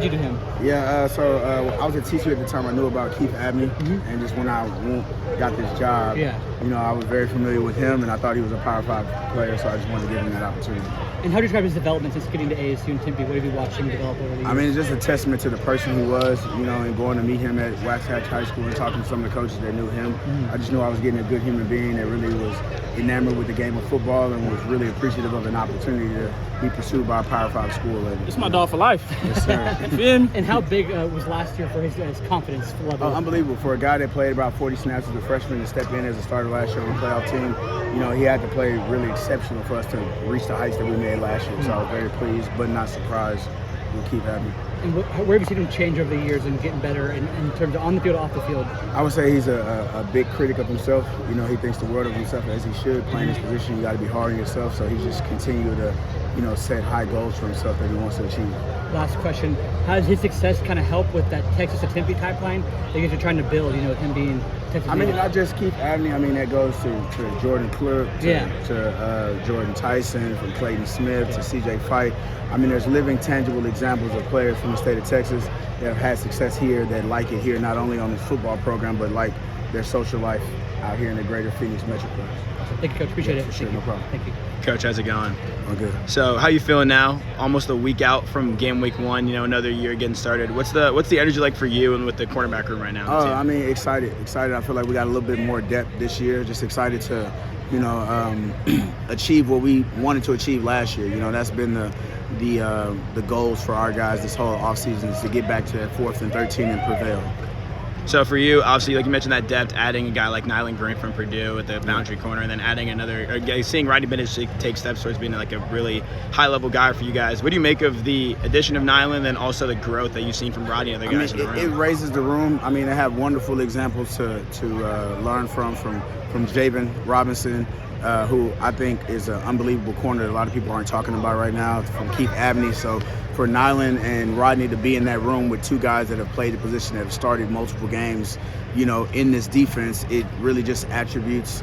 You to him? Yeah, I was a teacher at the time. I knew about Keith Abney, and just when I got this job, I was very familiar with him, and I thought he was a Power 5 player, so I just wanted to give him that opportunity. And how do you describe his development since getting to ASU and Tempe? What have you watched him develop over the years? I mean, it's just a testament to the person he was, and going to meet him at Waxhatch High School and talking to some of the coaches that knew him. I just knew I was getting a good human being that really was enamored with the game of football and was really appreciative of an opportunity to be pursued by a Power 5 school. It's my dog for life. Yes, sir. And how big was last year for his confidence level? Unbelievable. For a guy that played about 40 snaps as a freshman and stepped in as a starter last year on the playoff team, he had to play really exceptional for us to reach the heights that we made last year. So I was very pleased, but not surprised. We'll keep having. And where have you seen him change over the years and getting better in terms of on the field, off the field? I would say he's a big critic of himself. He thinks the world of himself as he should. Playing his position, you got to be hard on yourself. So he's just continued to, set high goals for himself that he wants to achieve. Last question: how does his success kind of help with that Texas to Tempe pipeline that you guys are trying to build? With him being Texas. I mean, not just Keith Abney. I mean, that goes to Jordan Clark, to Jordan Tyson, from Clayton Smith to C.J. Fight. I mean, there's living, tangible examples of players from the state of Texas that have had success here, that like it here, not only on the football program, but like their social life out here in the greater Phoenix Metroplex. Thank you, Coach. Appreciate it. For sure, no problem. Thank you. Coach, how's it going? I'm good. So, how you feeling now? Almost a week out from game week 1. Another year getting started. What's the energy like for you and with the cornerback room right now? I mean, excited. I feel like we got a little bit more depth this year. Just excited to, achieve what we wanted to achieve last year. That's been the goals for our guys this whole offseason, is to get back to that 4th and 13 and prevail. So for you, obviously, like you mentioned, that depth, adding a guy like Nyland Green from Purdue at the boundary corner, and then adding seeing Rodney Bennett take steps towards being like a really high-level guy for you guys. What do you make of the addition of Nyland and also the growth that you've seen from Rodney and other guys in the room? It raises the room. I mean, they have wonderful examples to learn from Javen Robinson, who I think is an unbelievable corner that a lot of people aren't talking about right now, from Keith Abney. So for Nyland and Rodney to be in that room with two guys that have played the position, that have started multiple games, in this defense, it really just attributes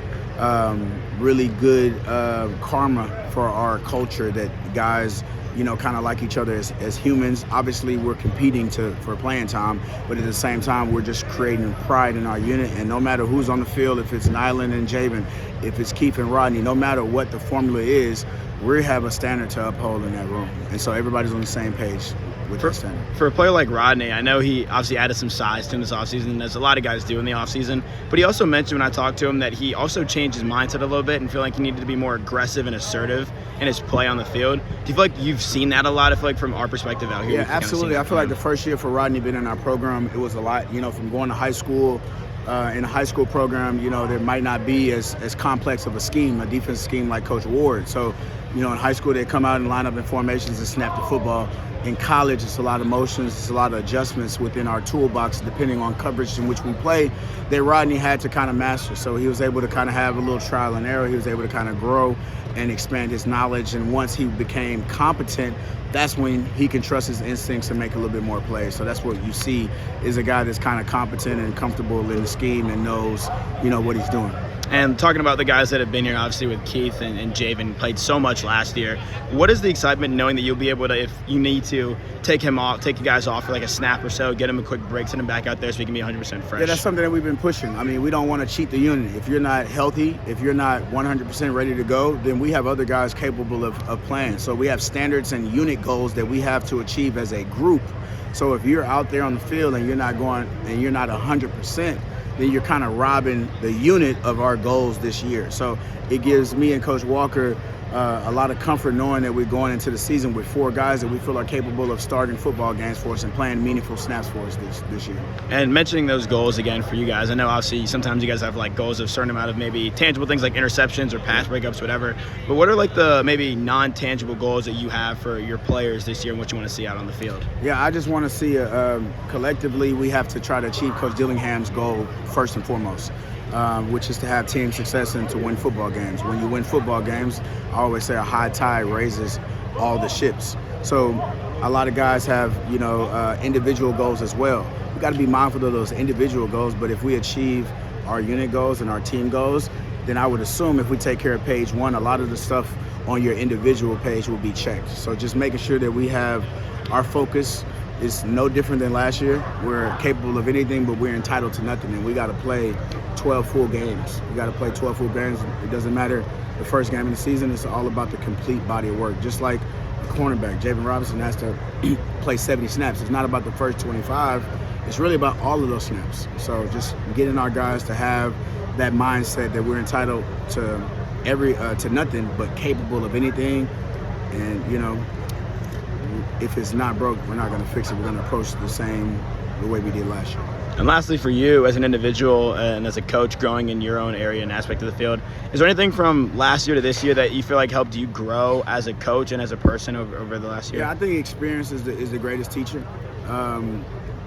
really good karma for our culture, that guys kind of like each other as humans. Obviously, we're competing for playing time, but at the same time, we're just creating pride in our unit. And no matter who's on the field, if it's Nyland and Javen, if it's Keith and Rodney, no matter what the formula is, we have a standard to uphold in that room. And so everybody's on the same page with that standard. For a player like Rodney, I know he obviously added some size to him this offseason, as a lot of guys do in the offseason, but he also mentioned when I talked to him that he also changed his mindset a little bit and feel like he needed to be more aggressive and assertive in his play on the field. Do you feel like you've seen that a lot? I feel like from our perspective out here. Yeah, absolutely. I feel like the first year for Rodney being in our program, it was a lot, from going to high school. In a high school program, there might not be as complex of a defensive scheme like Coach Ward. So, in high school, they come out and line up in formations and snap the football. In college, it's a lot of motions, it's a lot of adjustments within our toolbox, depending on coverage in which we play, that Rodney had to kind of master. So he was able to kind of have a little trial and error. He was able to kind of grow and expand his knowledge. And once he became competent, that's when he can trust his instincts and make a little bit more plays. So that's what you see, is a guy that's kind of competent and comfortable in the scheme and knows, what he's doing. And talking about the guys that have been here, obviously with Keith and Javen, played so much last year. What is the excitement knowing that you'll be able to, if you need to, take you guys off for like a snap or so, get him a quick break, send him back out there so he can be 100% fresh? Yeah, that's something that we've been pushing. I mean, we don't want to cheat the unit. If you're not healthy, if you're not 100% ready to go, then we have other guys capable of playing. So we have standards and unit goals that we have to achieve as a group. So if you're out there on the field and you're not going and you're not 100%, then you're kind of robbing the unit of our goals this year. So it gives me and Coach Walker a lot of comfort knowing that we're going into the season with 4 guys that we feel are capable of starting football games for us and playing meaningful snaps for us this year. And mentioning those goals again for you guys, I know obviously sometimes you guys have like goals of a certain amount of maybe tangible things like interceptions or pass breakups, whatever. But what are like the maybe non-tangible goals that you have for your players this year and what you want to see out on the field? Yeah, I just want to see collectively we have to try to achieve Coach Dillingham's goal first and foremost. Which is to have team success and to win football games. When you win football games, I always say a high tide raises all the ships. So a lot of guys have, individual goals as well. We got to be mindful of those individual goals, but if we achieve our unit goals and our team goals, then I would assume if we take care of page 1, a lot of the stuff on your individual page will be checked. So just making sure that we have our focus it's no different than last year. We're capable of anything, but we're entitled to nothing, and we got to play 12 full games. We got to play 12 full games. It doesn't matter the first game of the season. It's all about the complete body of work. Just like a cornerback, Javen Robinson has to play 70 snaps. It's not about the first 25. It's really about all of those snaps. So just getting our guys to have that mindset that we're entitled to to nothing, but capable of anything. And, you know, if it's not broke, we're not going to fix it. We're going to approach it the way we did last year. And lastly, for you as an individual and as a coach growing in your own area and aspect of the field, is there anything from last year to this year that you feel like helped you grow as a coach and as a person over the last year? Yeah, I think experience is the greatest teacher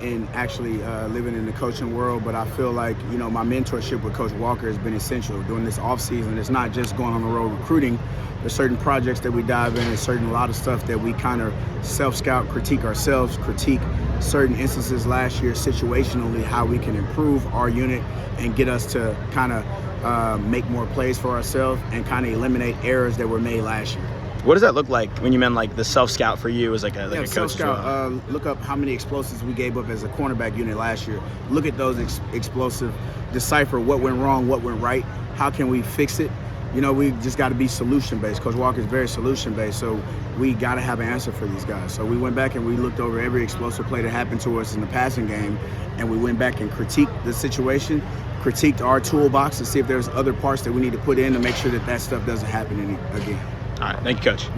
in actually living in the coaching world. But I feel like, you know, my mentorship with Coach Walker has been essential during this offseason. It's not just going on the road recruiting. There's certain projects that we dive in, and a lot of stuff that we kind of self-scout, critique ourselves, critique certain instances last year situationally, how we can improve our unit and get us to kind of make more plays for ourselves and kind of eliminate errors that were made last year. What does that look like when you meant like the self-scout for you as like a coach? Self-scout, look up how many explosives we gave up as a cornerback unit last year. Look at those explosive, decipher what went wrong, what went right, how can we fix it. You know, we just got to be solution-based. Coach Walker is very solution-based, so we got to have an answer for these guys. So we went back and we looked over every explosive play that happened to us in the passing game, and we went back and critiqued the situation, critiqued our toolbox to see if there's other parts that we need to put in to make sure that stuff doesn't happen again. All right, thank you, Coach.